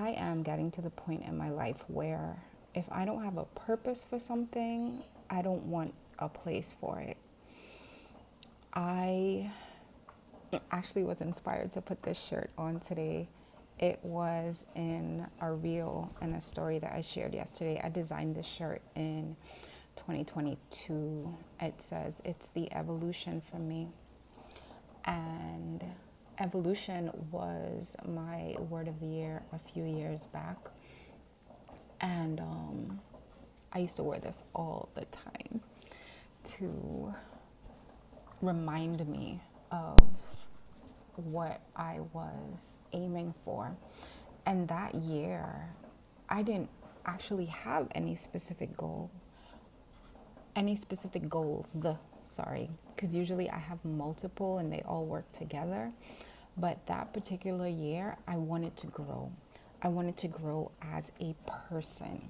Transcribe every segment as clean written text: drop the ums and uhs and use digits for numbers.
I am getting to the point in my life where if I don't have a purpose for something, I don't want a place for it. I actually was inspired to put this shirt on today. It was in a reel and a story that I shared yesterday. I designed this shirt in 2022. It says, "It's the evolution for me." And evolution was my word of the year a few years back. And I used to wear this all the time to remind me of what I was aiming for. And that year, I didn't actually have any specific goals, sorry, because usually I have multiple and they all work together. But that particular year, I wanted to grow. I wanted to grow as a person.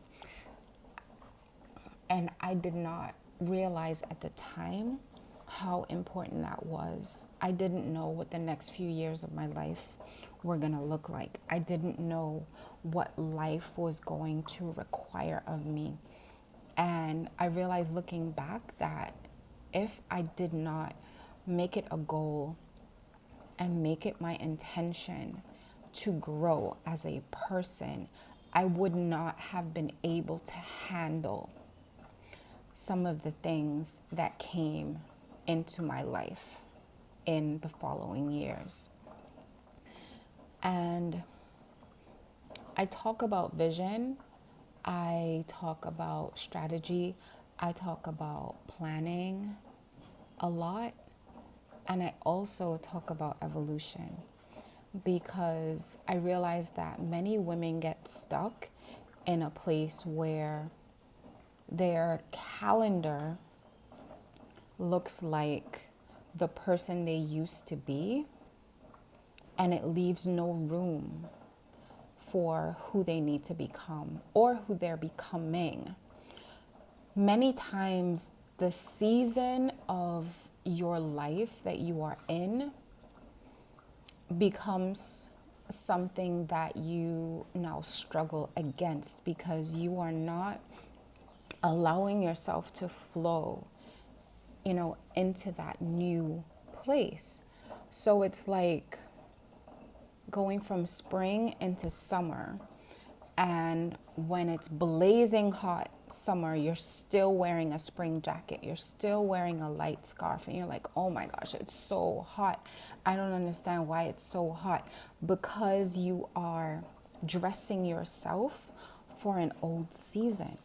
And I did not realize at the time how important that was. I didn't know what the next few years of my life were going to look like. I didn't know what life was going to require of me. And I realized looking back that if I did not make it a goal and make it my intention to grow as a person, I would not have been able to handle some of the things that came into my life in the following years. And I talk about vision, I talk about strategy, I talk about planning a lot, and I also talk about evolution because I realize that many women get stuck in a place where their calendar looks like the person they used to be, and it leaves no room for who they need to become or who they're becoming. Many times, the season of your life that you are in becomes something that you now struggle against because you are not allowing yourself to flow, into that new place. So it's like going from spring into summer. And when it's blazing hot summer, you're still wearing a spring jacket. You're still wearing a light scarf. And you're like, oh my gosh, it's so hot. I don't understand why it's so hot. Because you are dressing yourself for an old season.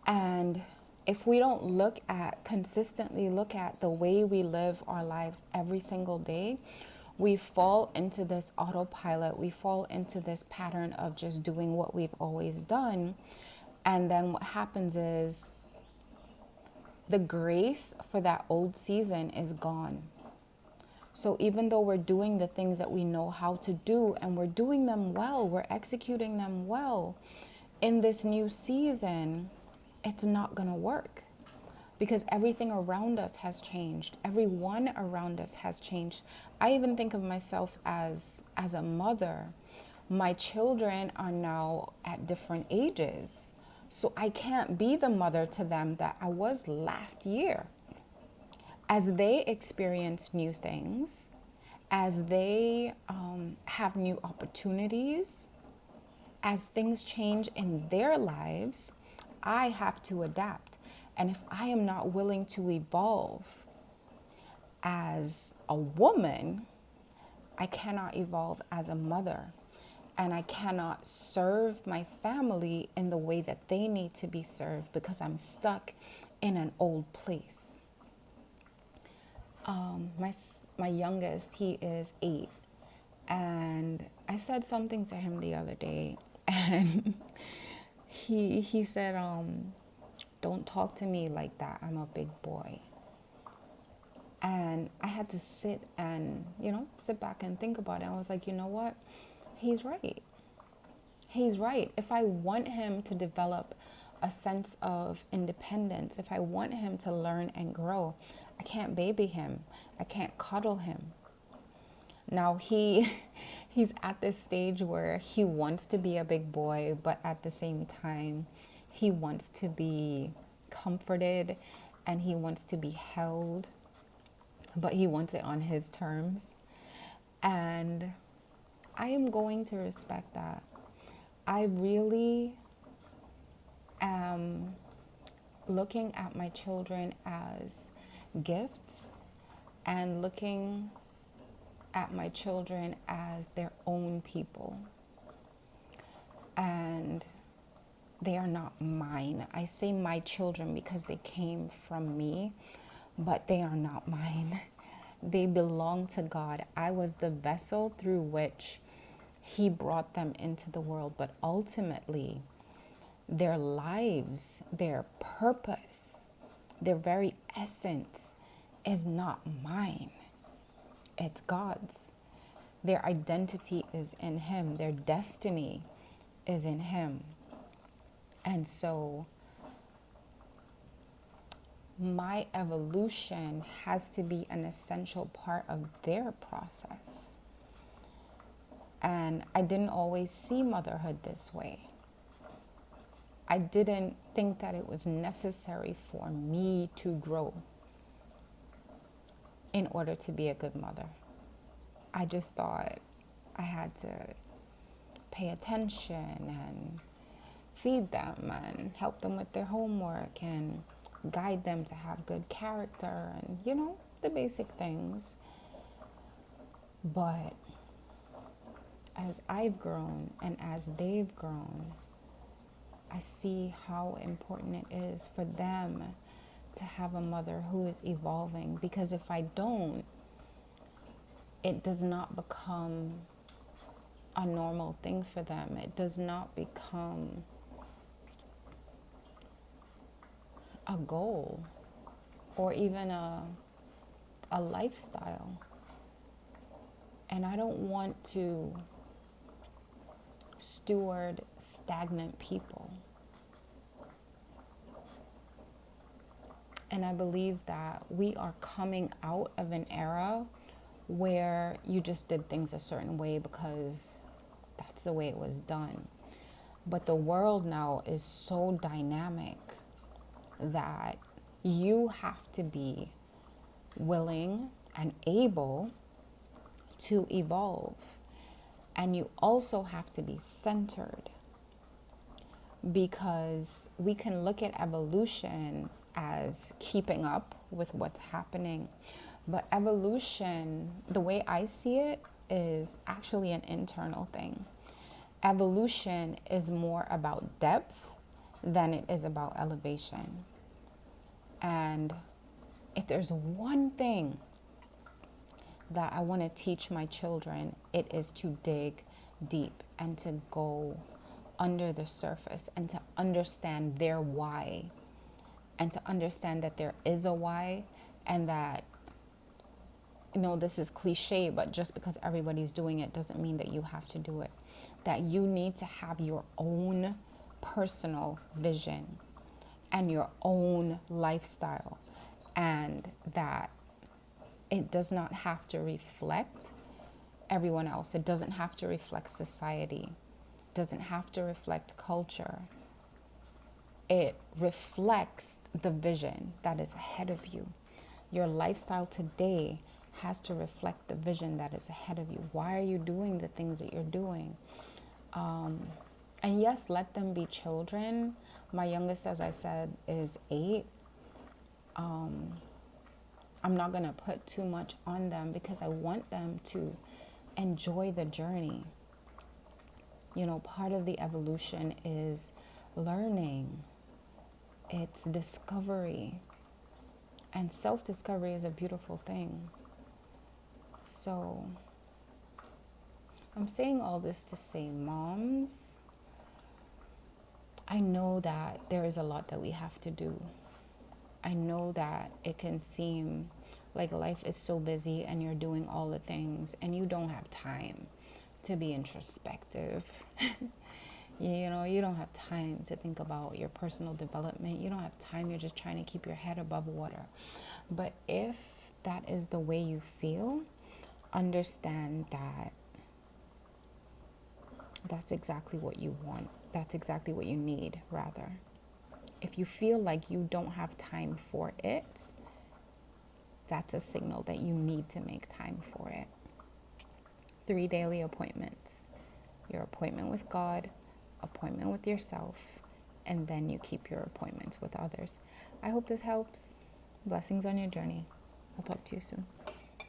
And if we don't consistently look at the way we live our lives every single day, we fall into this autopilot. We fall into this pattern of just doing what we've always done. And then what happens is the grace for that old season is gone. So even though we're doing the things that we know how to do and we're doing them well, we're executing them well, in this new season, it's not going to work because everything around us has changed. Everyone around us has changed. I even think of myself as a mother. My children are now at different ages. So I can't be the mother to them that I was last year. As they experience new things, as they have new opportunities, as things change in their lives, I have to adapt. And if I am not willing to evolve as a woman, I cannot evolve as a mother. And I cannot serve my family in the way that they need to be served because I'm stuck in an old place. My youngest, he is 8. And I said something to him the other day. And he said, don't talk to me like that. I'm a big boy. And I had to sit back and think about it. I was like, you know what? He's right. He's right. If I want him to develop a sense of independence, if I want him to learn and grow, I can't baby him. I can't cuddle him. Now he He's at this stage where he wants to be a big boy, but at the same time, he wants to be comforted and he wants to be held, but he wants it on his terms. And I am going to respect that. I really am looking at my children as gifts and looking at my children as their own people. And they are not mine. I say my children because they came from me, but they are not mine. They belong to God. I was the vessel through which He brought them into the world, but ultimately, their lives, their purpose, their very essence is not mine. It's God's. Their identity is in Him. Their destiny is in Him. And so my evolution has to be an essential part of their process. And I didn't always see motherhood this way. I didn't think that it was necessary for me to grow in order to be a good mother. I just thought I had to pay attention and feed them and help them with their homework and guide them to have good character and, the basic things. But as I've grown and as they've grown, I see how important it is for them to have a mother who is evolving. Because if I don't, it does not become a normal thing for them. It does not become a goal or even a lifestyle. And I don't want to steward stagnant people. And I believe that we are coming out of an era where you just did things a certain way because that's the way it was done. But the world now is so dynamic that you have to be willing and able to evolve. And you also have to be centered, because we can look at evolution as keeping up with what's happening. But evolution, the way I see it, is actually an internal thing. Evolution is more about depth than it is about elevation. And if there's one thing that I want to teach my children, it is to dig deep and to go under the surface and to understand their why, and to understand that there is a why, and that, this is cliche, but just because everybody's doing it doesn't mean that you have to do it. That you need to have your own personal vision and your own lifestyle, and that it does not have to reflect everyone else. It doesn't have to reflect society. It doesn't have to reflect culture. It reflects the vision that is ahead of you. Your lifestyle today has to reflect the vision that is ahead of you. Why are you doing the things that you're doing? And yes, let them be children. My youngest, as I said, is 8. I'm not going to put too much on them because I want them to enjoy the journey. Part of the evolution is learning. It's discovery. And self-discovery is a beautiful thing. So I'm saying all this to say, moms, I know that there is a lot that we have to do. I know that it can seem like life is so busy and you're doing all the things and you don't have time to be introspective. You don't have time to think about your personal development. You don't have time. You're just trying to keep your head above water. But if that is the way you feel, understand that that's exactly what you want. That's exactly what you need, rather. If you feel like you don't have time for it, that's a signal that you need to make time for it. 3 daily appointments: your appointment with God, appointment with yourself, and then you keep your appointments with others. I hope this helps. Blessings on your journey. I'll talk to you soon.